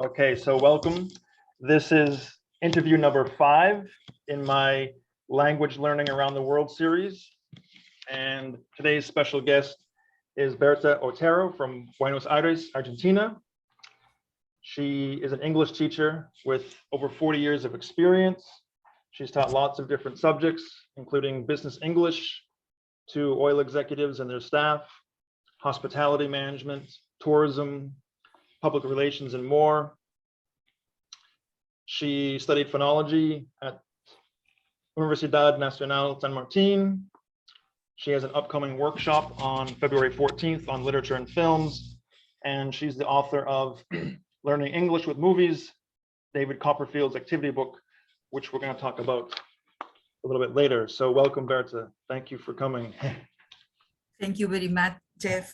Okay, so welcome. This is interview number 5 in my Language Learning Around the World series. And today's special guest is Berta Otero from Buenos Aires, Argentina. She is an English teacher with over 40 years of experience. She's taught lots of different subjects, including business English to oil executives and their staff, hospitality management, tourism, public relations, and more. She studied phonology at Universidad Nacional San Martin. She has an upcoming workshop on February 14th on literature and films, and she's the author of Learning English with Movies, David Copperfield's activity book, which we're going to talk about a little bit later. So welcome, Berta. Thank you for coming. Thank you very much, Jeff.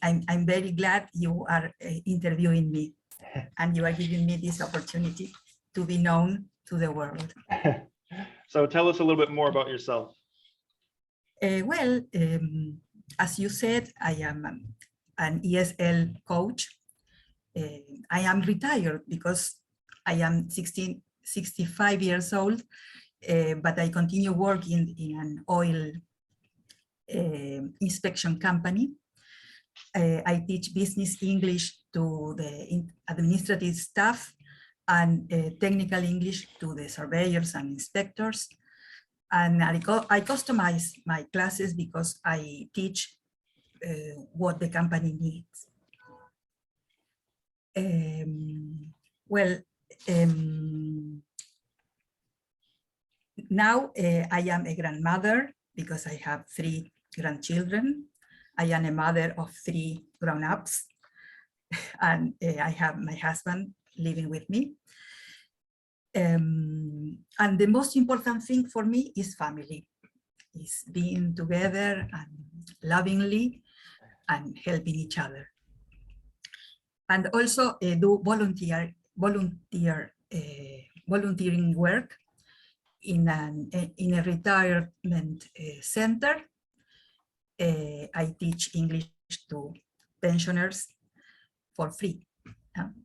I'm very glad you are interviewing me and you are giving me this opportunity to be known to the world. So tell us a little bit more about yourself. As you said, I am an ESL coach. I am retired because I am 65 years old, but I continue working in an oil inspection company. I teach business English to the administrative staff and technical English to the surveyors and inspectors. And I customize my classes because I teach what the company needs. Now I am a grandmother because I have 3 grandchildren. I am a mother of 3 grown-ups, and I have my husband living with me. And the most important thing for me is family, is being together and lovingly and helping each other. And also do volunteering work in a retirement center. I teach English to pensioners for free.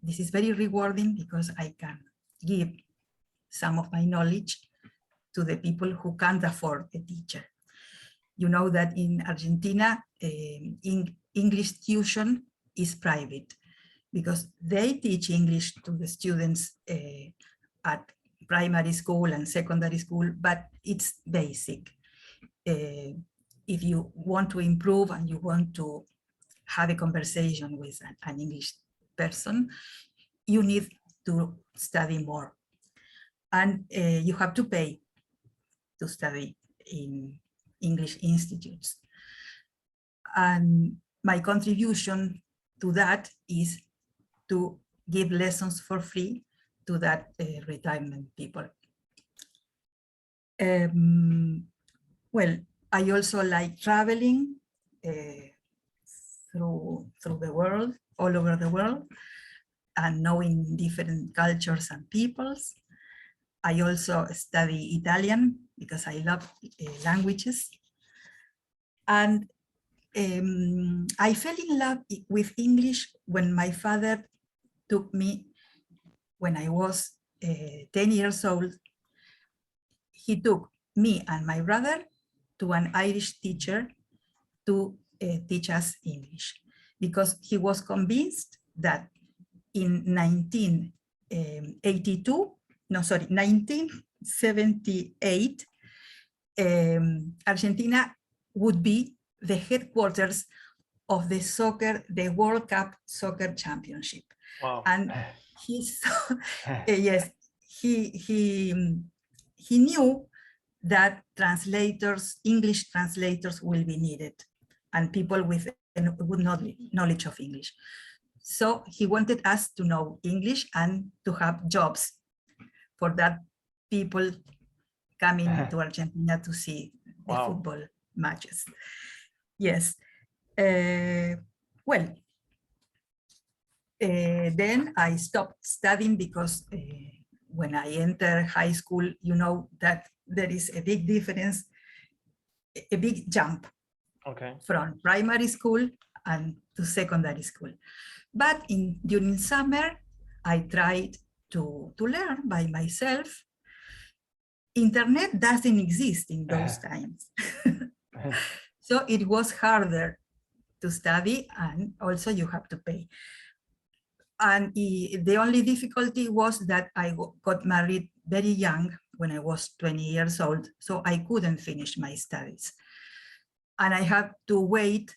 This is very rewarding because I can give some of my knowledge to the people who can't afford a teacher. You know that in Argentina, English tuition is private because they teach English to the students at primary school and secondary school, but it's basic. If you want to improve and you want to have a conversation with an English person, you need to study more. And you have to pay to study in English institutes. And my contribution to that is to give lessons for free to that retirement people. I also like traveling through the world, all over the world, and knowing different cultures and peoples. I also study Italian because I love languages. And I fell in love with English when my father took me when I was 10 years old. He took me and my brother to an Irish teacher to teach us English because he was convinced that in 1978, Argentina would be the headquarters of the World Cup Soccer Championship. Wow. And he saw, yes, he knew that English translators will be needed and people with good knowledge of English. So he wanted us to know English and to have jobs for that people coming to Argentina to see the football matches. Yes. Then I stopped studying because when I enter high school, you know that there is a big difference, a big jump from primary school and to secondary school. But during summer, I tried to learn by myself. Internet doesn't exist in those times. So it was harder to study, and also you have to pay. And the only difficulty was that I got married very young, when I was 20 years old, so I couldn't finish my studies. And I had to wait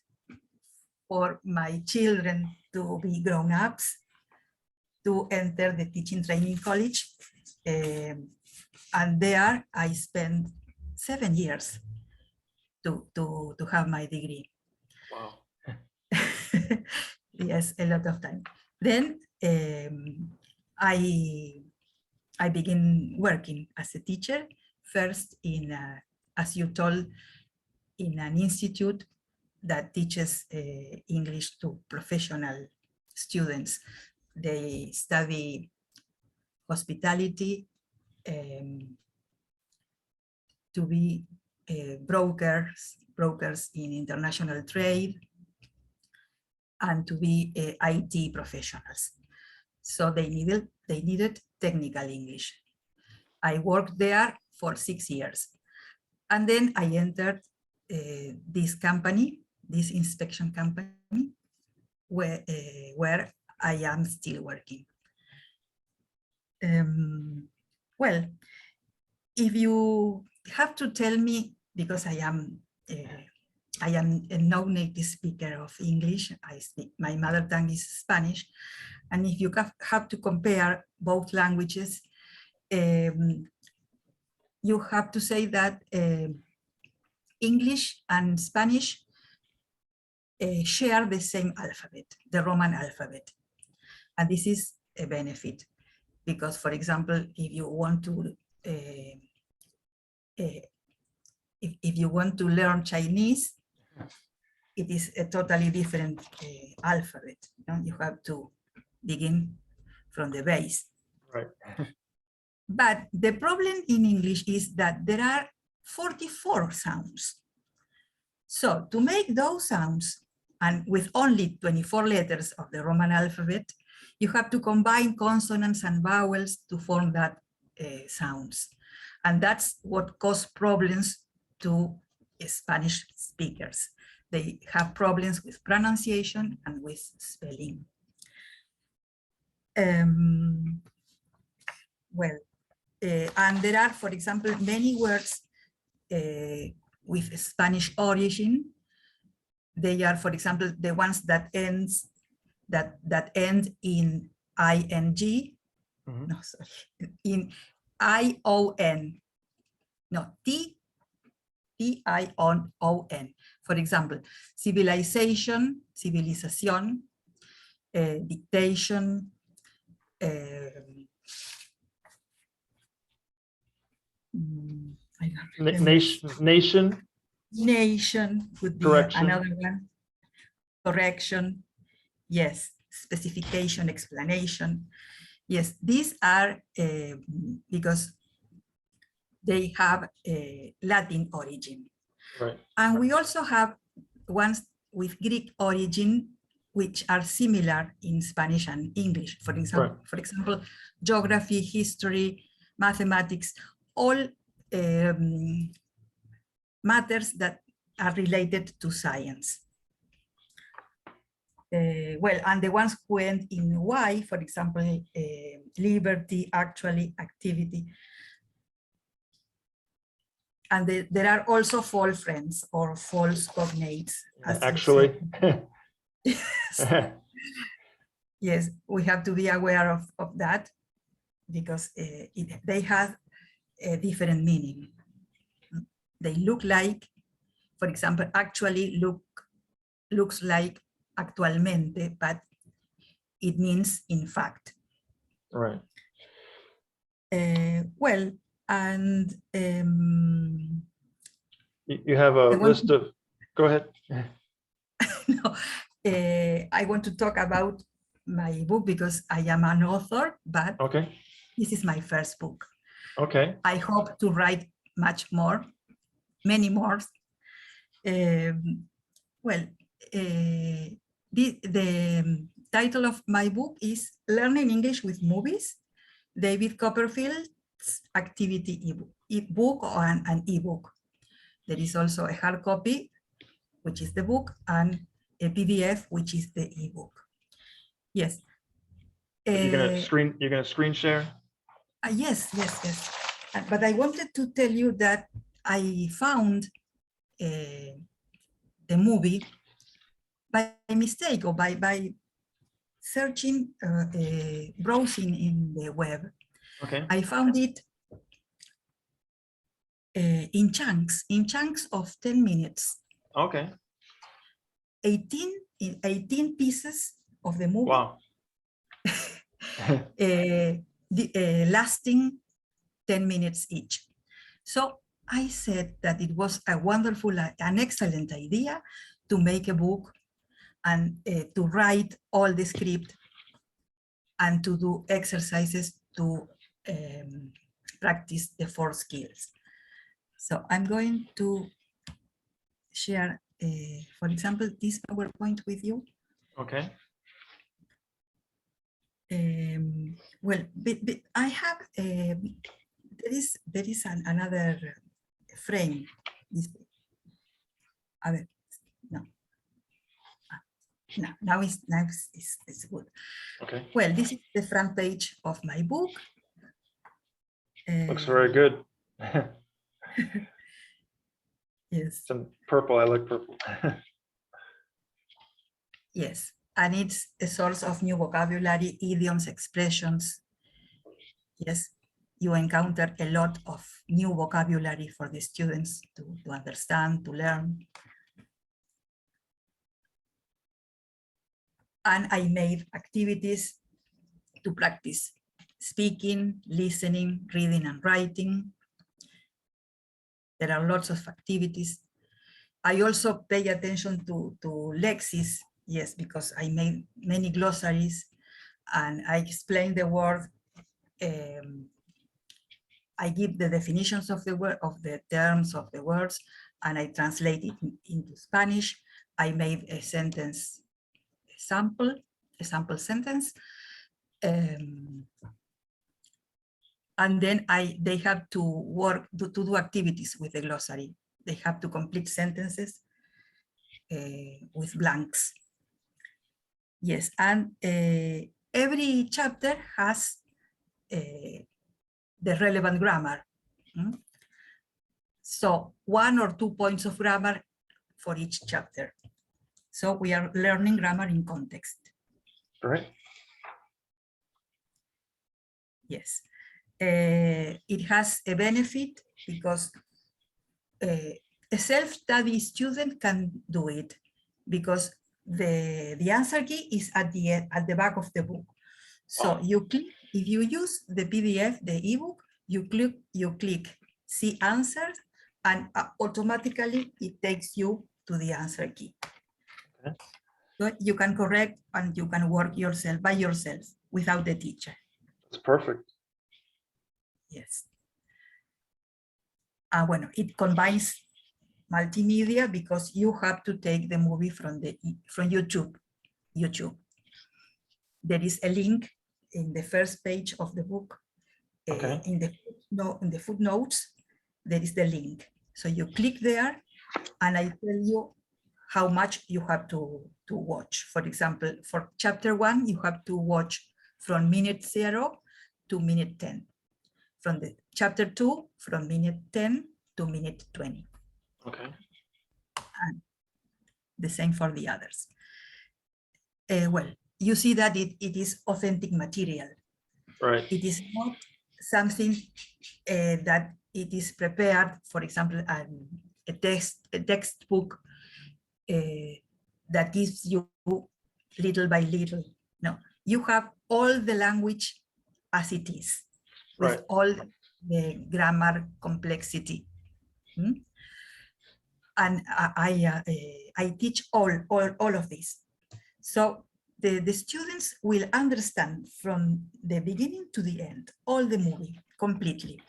for my children to be grown-ups to enter the teaching training college. And there I spent 7 years to have my degree. Wow. Yes, a lot of time. Then I began working as a teacher, first in, as you told, in an institute that teaches English to professional students. They study hospitality, to be brokers in international trade, and to be IT professionals. So they needed technical English. I worked there for 6 years. And then I entered this company, this inspection company, where I am still working. Well, if you have to tell me, because I am a no-native speaker of English, I speak, my mother tongue is Spanish, and if you have to compare both languages, you have to say that English and Spanish share the same alphabet, the Roman alphabet. And this is a benefit, because, for example, if you want to if you want to learn Chinese, it is a totally different alphabet. You have to begin from the base. Right. But the problem in English is that there are 44 sounds. So to make those sounds, and with only 24 letters of the Roman alphabet, you have to combine consonants and vowels to form that sounds. And that's what caused problems to Spanish speakers. They have problems with pronunciation and with spelling. And there are, for example, many words with Spanish origin. They are, for example, the ones that end in ing. Mm-hmm. No, sorry, in ion. No, T-I-O-N. For example, civilization, civilización, dictation, I don't remember. Nation would be another one. Correction, yes. Specification, explanation. Yes, these are because they have a Latin origin. Right. And we also have ones with Greek origin, which are similar in Spanish and English. For example, geography, history, mathematics, all matters that are related to science. And the ones who end in Y, for example, liberty, actually, activity. And there are also false friends or false cognates. Actually. Yes, we have to be aware of that, because they have a different meaning. They look like, for example, actually looks like actualmente, but it means in fact. Right. Well, and you have a list of, go ahead. No, I want to talk about my book because I am an author, but okay, this is my first book. Okay. I hope to write much more, many more. Well, the title of my book is Learning English with Movies, David Copperfield's activity ebook or an ebook. There is also a hard copy, which is the book, and a PDF, which is the ebook. Yes. You're gonna screen share? Yes. But I wanted to tell you that I found the movie by mistake or by searching, browsing in the web. Okay. I found it in chunks of 10 minutes. Okay. 18 pieces of the movie. Wow. Lasting 10 minutes each. So I said that it was a wonderful, an excellent idea to make a book and to write all the script and to do exercises to practice the 4 skills. So I'm going to share, for example, this PowerPoint with you. Okay. Well, I have, there is another frame. Now it's good. Okay. Well, this is the front page of my book. Looks very good. Yes. Some purple. I like purple. Yes, and it's a source of new vocabulary, idioms, expressions. Yes, you encounter a lot of new vocabulary for the students to understand, to learn. And I made activities to practice speaking, listening, reading, and writing. There are lots of activities. I also pay attention to lexis, yes, because I made many glossaries and I explain the word. I give the definitions of the word, of the terms of the words, and I translate it into Spanish. I made a sentence sample, a sample sentence. And then they have to work to do activities with the glossary. They have to complete sentences with blanks. Yes, and every chapter has the relevant grammar. So 1 or 2 points of grammar for each chapter. So we are learning grammar in context. Great. Yes. It has a benefit because a self-study student can do it because the answer key is at the back of the book. So you click, if you use the PDF, the ebook, you click see answers, and automatically it takes you to the answer key. Okay. So you can correct and you can work yourself by yourself without the teacher. That's perfect. Yes. Bueno, it combines multimedia because you have to take the movie from YouTube. There is a link in the first page of the book. Okay. In the footnotes, there is the link. So you click there, and I tell you how much you have to watch. For example, for chapter 1, you have to watch from minute 0 to minute 10. From the chapter 2, from minute 10 to minute 20. Okay. And the same for the others. Well, you see that it is authentic material. Right. It is not something that it is prepared, for example, a textbook that gives you little by little. No, you have all the language as it is, with right. all the grammar complexity. And I teach all of this. So the students will understand from the beginning to the end, all the movie, completely.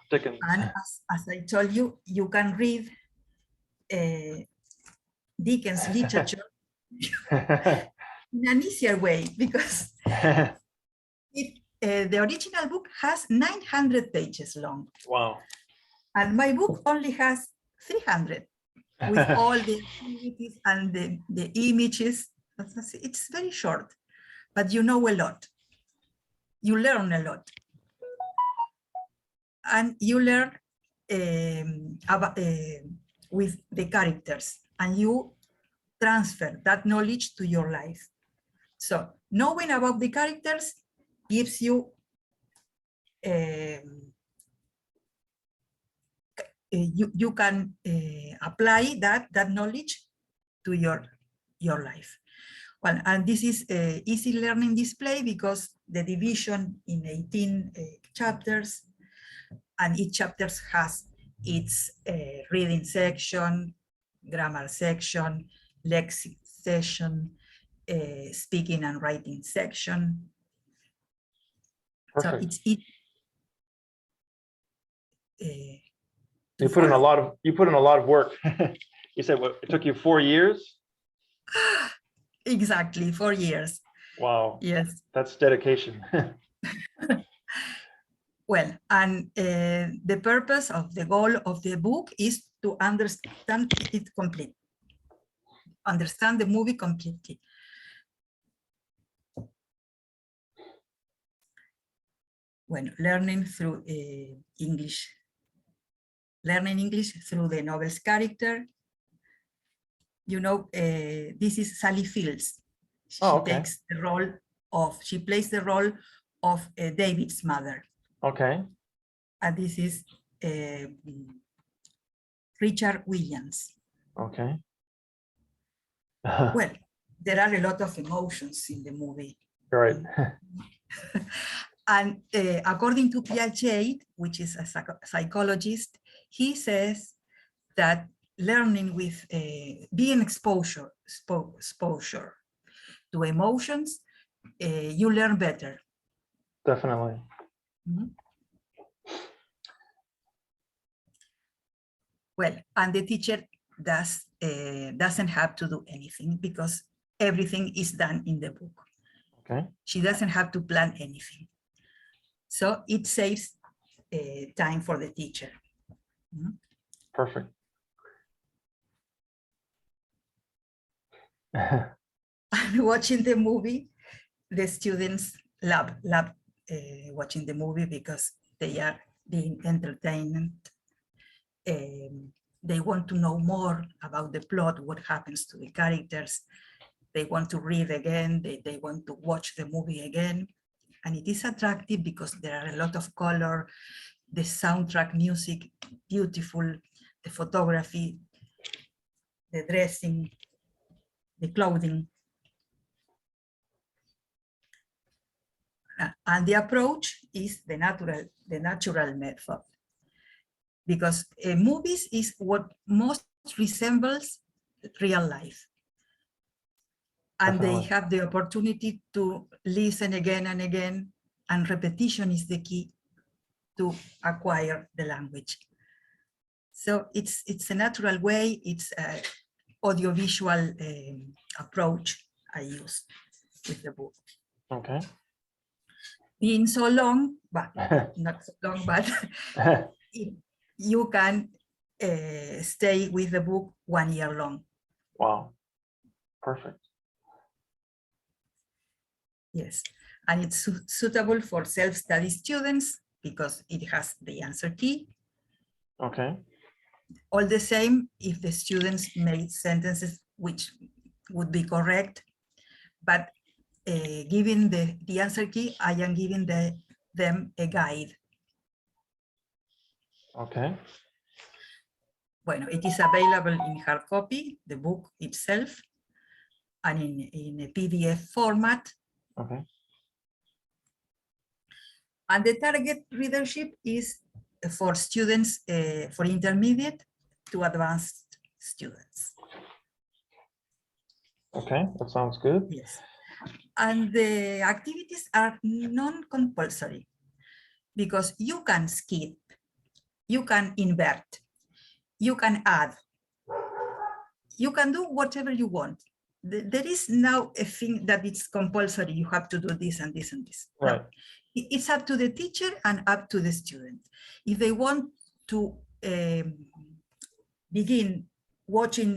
Dickens. And as I told you, you can read Dickens literature in an easier way because the original book has 900 pages long. Wow. And my book only has 300 with all the activities and the images. It's very short, but you know a lot. You learn a lot. And you learn with the characters, and you transfer that knowledge to your life. So knowing about the characters gives you you can apply that knowledge to your life. Well, and this is easy learning display because the division in 18 chapters, and each chapter has its reading section, grammar section, lexic section, speaking and writing section. Perfect. So it's easy. You put in a lot of work. You said what, it took you 4 years? Exactly, 4 years. Wow. Yes. That's dedication. Well, and the purpose of the goal of the book is to understand it completely, understand the movie completely. When learning through English, learning English through the novel's character. You know, this is Sally Fields. She takes the role of, she plays the role of David's mother. Okay. And this is Richard Williams. Okay. Well, there are a lot of emotions in the movie. Right. And according to Piaget, which is a psychologist, he says that learning with being exposure to emotions, you learn better. Definitely. Mm-hmm. Well, and the teacher doesn't have to do anything because everything is done in the book. Okay. She doesn't have to plan anything. So it saves time for the teacher. Mm-hmm. Perfect. And watching the movie, the students love watching the movie because they are being entertained. They want to know more about the plot, what happens to the characters. They want to read again, they want to watch the movie again. And it is attractive because there are a lot of color, the soundtrack music, beautiful, the photography, the dressing, the clothing. And the approach is the natural method. Because movies is what most resembles real life. And Definitely. they have the opportunity to listen again and again, and repetition is the key to acquire the language. So it's a natural way, it's an audiovisual approach I use with the book. Okay. Being so long, but not so long, but you can stay with the book 1 year long. Wow. Perfect. Yes, and it's suitable for self-study students because it has the answer key. Okay. All the same, if the students made sentences which would be correct, but given the answer key, I am giving them a guide. Okay. Bueno, it is available in hard copy, the book itself, and in a PDF format. Okay. And the target readership is for students, for intermediate to advanced students. Okay, that sounds good. Yes. And the activities are non-compulsory because you can skip you can invert, you can add, you can do whatever you want. There is now a thing that it's compulsory, you have to do this and this and this. No. Right. It's up to the teacher and up to the student. If they want to begin watching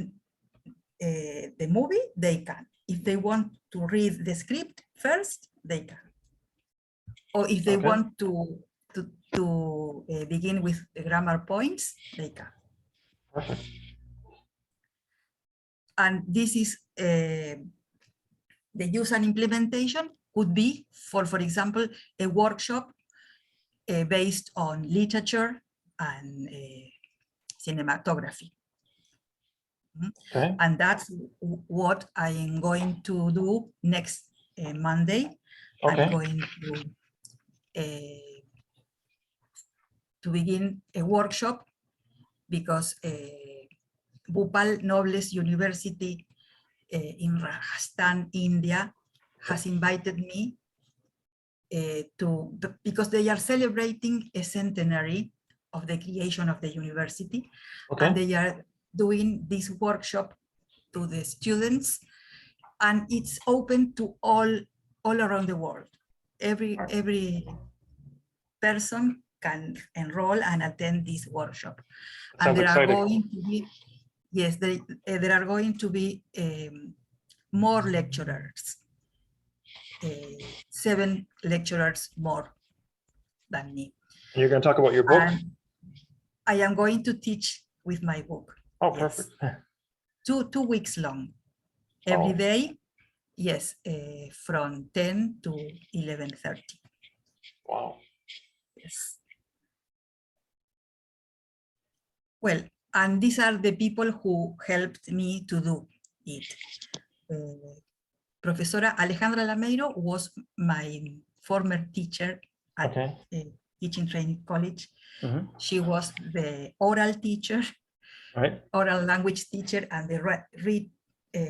the movie, they can. If they want to read the script first, they can. Or if they Okay. want to begin with grammar points, they can. Perfect. And this is the use and implementation could be for example, a workshop based on literature and cinematography. Okay. And that's what I am going to do next Monday. Okay. I'm going to begin a workshop because Bhopal Nobles University in Rajasthan, India, has invited me because they are celebrating a centenary of the creation of the university, Okay. and they are doing this workshop to the students, and it's open to all around the world. Every person can enroll and attend this workshop. Sounds And there exciting. are going to be, yes, there are going to be more lecturers, 7 lecturers more than me. And you're going to talk about your book? And I am going to teach with my book. Oh, Yes. perfect. 2 weeks long, every Oh. day. Yes, from 10 to 11:30. Wow. Yes. Well, and these are the people who helped me to do it. Professora Alejandra Lameiro was my former teacher at Okay. Teaching Training College. Mhm. She was the oral teacher, Right. oral language teacher, and the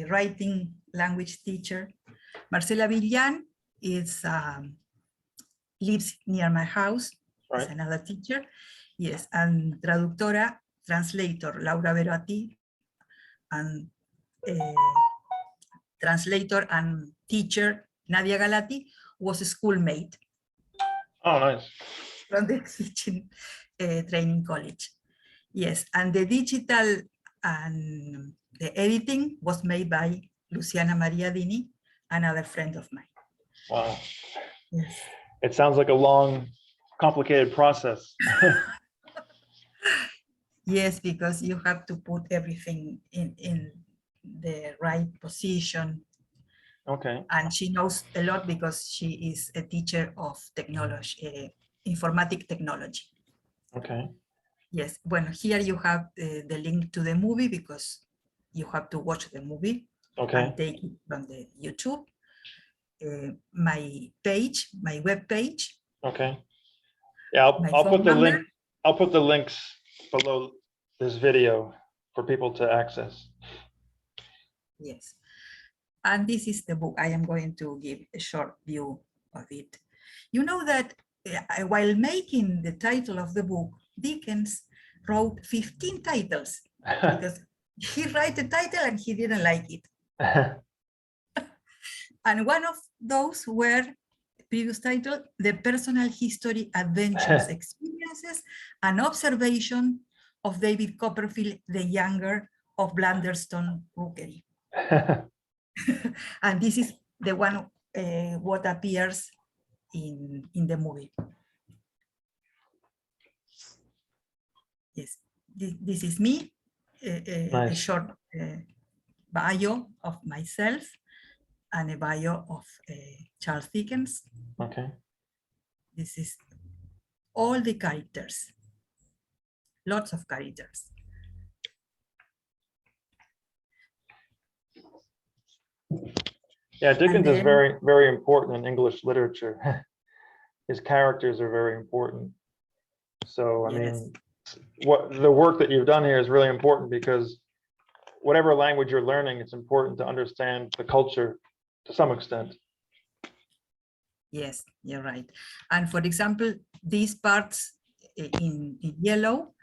writing language teacher. Marcela Villan lives near my house, Right. is another teacher. Yes, and traductora, translator, Laura Verati, and translator and teacher, Nadia Galati, was a schoolmate Oh, nice. from the Teaching Training College. Yes, and the digital and the editing was made by Luciana Maria Dini, another friend of mine. Wow. Yes. It sounds like a long, complicated process. Yes, because you have to put everything in the right position. Okay. And she knows a lot because she is a teacher of technology, informatic technology. Okay. Yes, well, here you have the link to the movie because you have to watch the movie Okay. and take it from the YouTube. My page, my web page. Okay. Yeah, I'll put the link. I'll put the links below this video for people to access. Yes. And this is the book. I am going to give a short view of it. You know that while making the title of the book, Dickens wrote 15 titles because he wrote the title and he didn't like it. And one of those were previous title, The Personal History, Adventures, Experiences, and Observation of David Copperfield the Younger of Blunderstone Rookery. And this is the one what appears in the movie. Yes, this is me, Nice. a short bio of myself and a bio of Charles Dickens. Okay. This is all the characters, lots of characters. Yeah, Dickens is then, very, very important in English literature. His characters are very important. So, I yes. mean, what the work that you've done here is really important because whatever language you're learning, it's important to understand the culture to some extent. Yes, you're right. And for example, these parts in yellow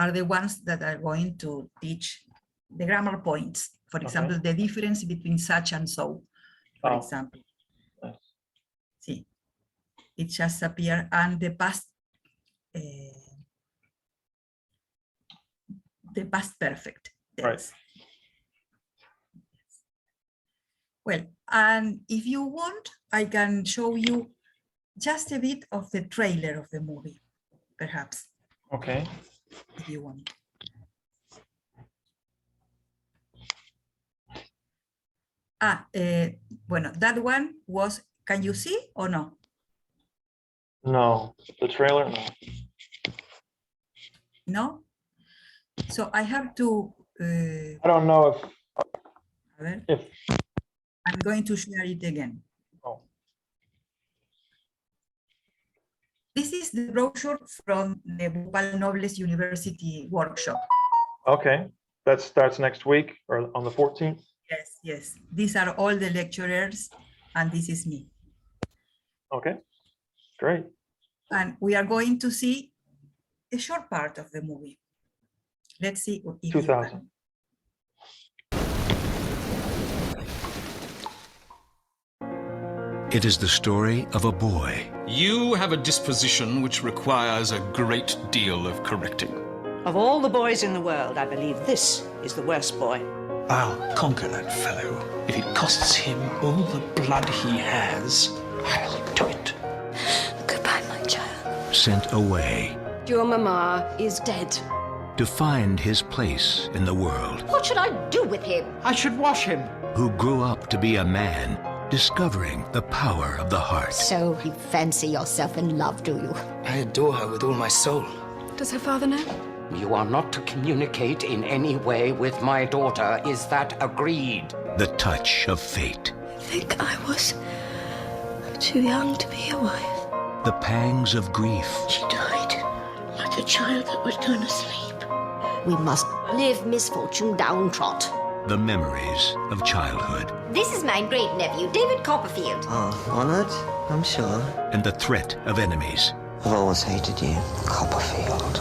are the ones that are going to teach the grammar points. For example, the difference between such and so, for example. Nice. See, it just appeared, and the past perfect tense. Right. Well, and if you want, I can show you just a bit of the trailer of the movie, perhaps. Okay. If you want. Bueno, that one was, can you see or no? No, the trailer, no. No? So I have to, I don't know if I'm going to share it again. Oh. This is the brochure from the Bhopal Nobles University workshop. Okay, that starts next week or on the 14th. Yes, yes. These are all the lecturers, and this is me. Okay, great. And we are going to see a short part of the movie. Let's see if 2000. It is the story of a boy. You have a disposition which requires a great deal of correcting. Of all the boys in the world, I believe this is the worst boy. I'll conquer that fellow. If it costs him all the blood he has, I'll do it. Goodbye, my child. Sent away Your mama is dead. to find his place in the world. What should I do with him? I should wash him. Who grew up to be a man, discovering the power of the heart. So you fancy yourself in love, do you? I adore her with all my soul. Does her father know? You are not to communicate in any way with my daughter. Is that agreed? The touch of fate. I think I was too young to be a wife. The pangs of grief. She died like a child that was going to sleep. We must live misfortune downtrod. The memories of childhood. This is my great nephew, David Copperfield. Oh, honored, I'm sure. And the threat of enemies. I've always hated you, Copperfield.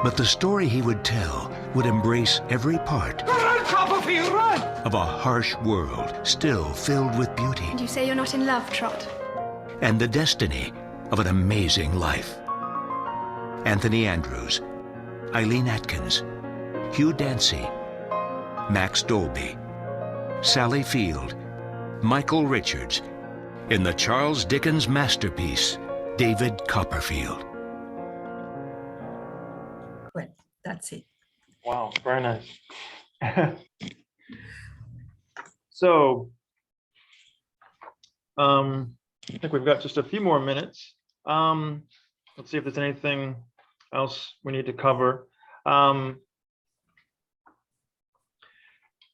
But the story he would tell would embrace every part Run, Copperfield, run! of a harsh world still filled with beauty. And you say you're not in love, Trot? And the destiny of an amazing life. Anthony Andrews, Eileen Atkins, Hugh Dancy, Max Dolby, Sally Field, Michael Richards, in the Charles Dickens masterpiece, David Copperfield. Well, that's it. Wow, very nice. So, I think we've got just a few more minutes. Let's see if there's anything else we need to cover.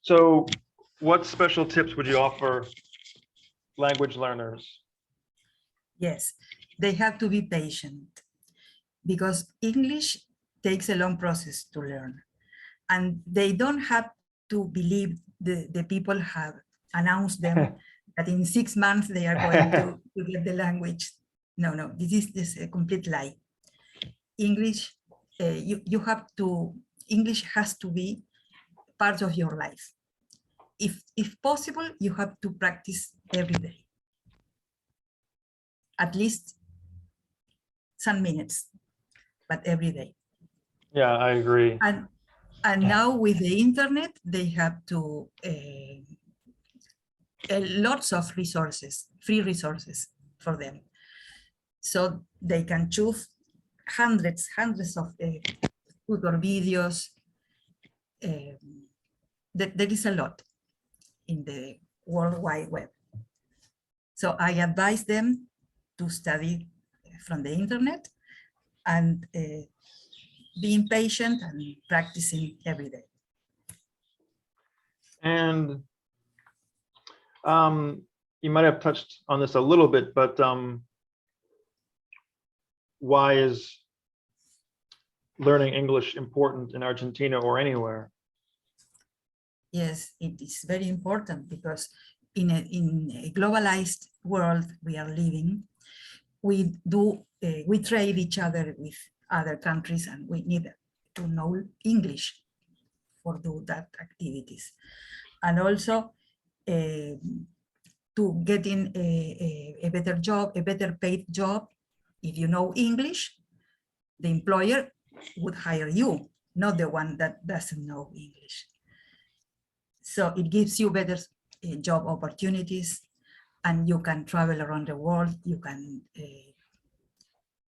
So what special tips would you offer language learners? Yes, they have to be patient because English takes a long process to learn, and they don't have to believe the people have announced them that in 6 months they are going to get the language. No, this is a complete lie. English, English has to be part of your life. If possible, you have to practice every day, at least some minutes, but every day. Yeah, I agree. And now with the internet, they have to lots of resources, free resources for them. So they can choose hundreds of tutor videos. There is a lot in the World Wide Web. So I advise them to study from the internet and being patient and practicing every day. And you might have touched on this a little bit, but why is learning English important in Argentina or anywhere? Yes, it is very important because in a globalized world we are living, we trade each other with other countries, and we need to know English for do that activities. And also to getting a better job, a better paid job. If you know English, the employer would hire you, not the one that doesn't know English. So it gives you better job opportunities, and you can travel around the world. You can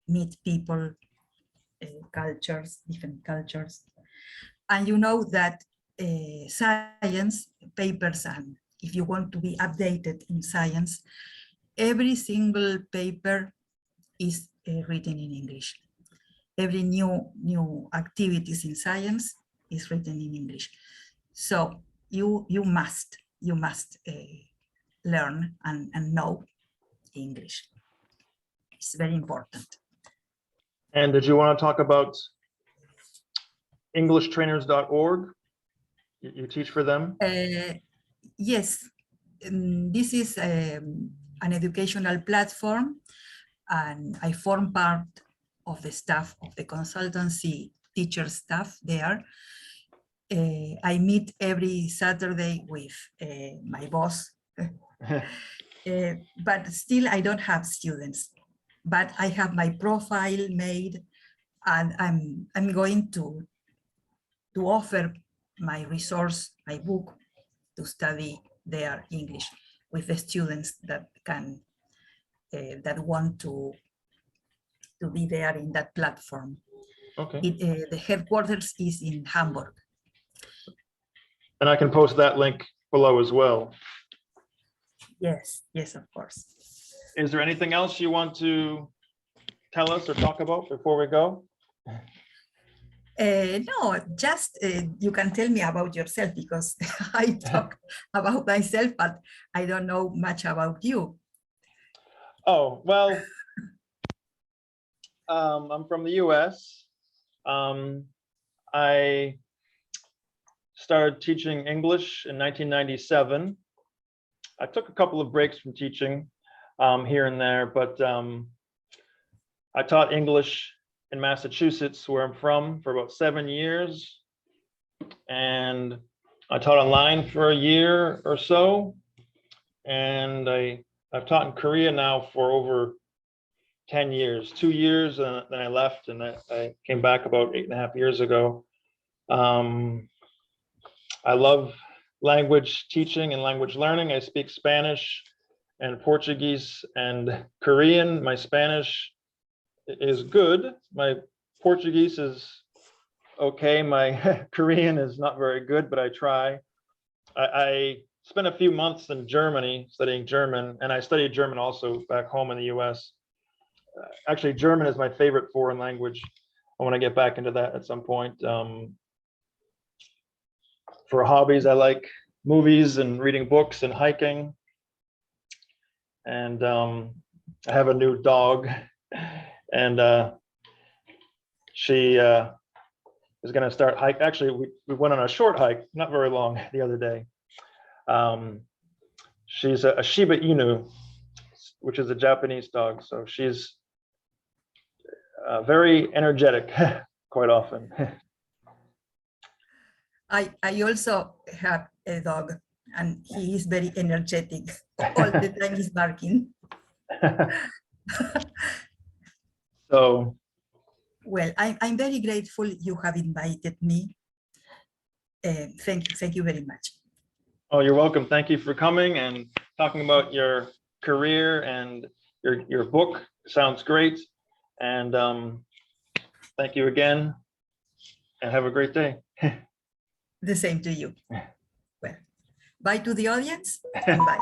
meet people, cultures, different cultures. And you know that science papers, and if you want to be updated in science, every single paper is written in English. Every new activities in science is written in English. So you must learn and know English. It's very important. And did you want to talk about EnglishTrainers.org? You teach for them? Yes, this is an educational platform, and I form part of the staff of the consultancy teacher staff there. I meet every Saturday with my boss, but still I don't have students. But I have my profile made, and I'm going to offer my resource, my book, to study their English with the students that can that want to be there in that platform. Okay. The headquarters is in Hamburg. And I can post that link below as well. Yes, yes, of course. Is there anything else you want to tell us or talk about before we go? No, just you can tell me about yourself, because I talk about myself, but I don't know much about you. Oh, well, I'm from the US. I started teaching English in 1997. I took a couple of breaks from teaching here and there, but I taught English in Massachusetts, where I'm from, for about 7 years. And I taught online for a year or so. And I've taught in Korea now for over 10 years, 2 years, and then I left, and I came back about 8.5 years ago. I love language teaching and language learning. I speak Spanish and Portuguese and Korean. My Spanish is good. My Portuguese is okay. My Korean is not very good, but I try. I spent a few months in Germany studying German, and I studied German also back home in the US. Actually, German is my favorite foreign language. I want to get back into that at some point. For hobbies, I like movies and reading books and hiking. And I have a new dog, and she is going to start hike. Actually, we went on a short hike, not very long, the other day. She's a Shiba Inu, which is a Japanese dog. So she's very energetic quite often. I also have a dog, and he is very energetic. All the time he's barking. So, well, I'm very grateful you have invited me. Thank you very much. oh, you're welcome. Thank you for coming and talking about your career and your book. Sounds great. And thank you again, and have a great day. The same to you. Well, bye to the audience, and bye.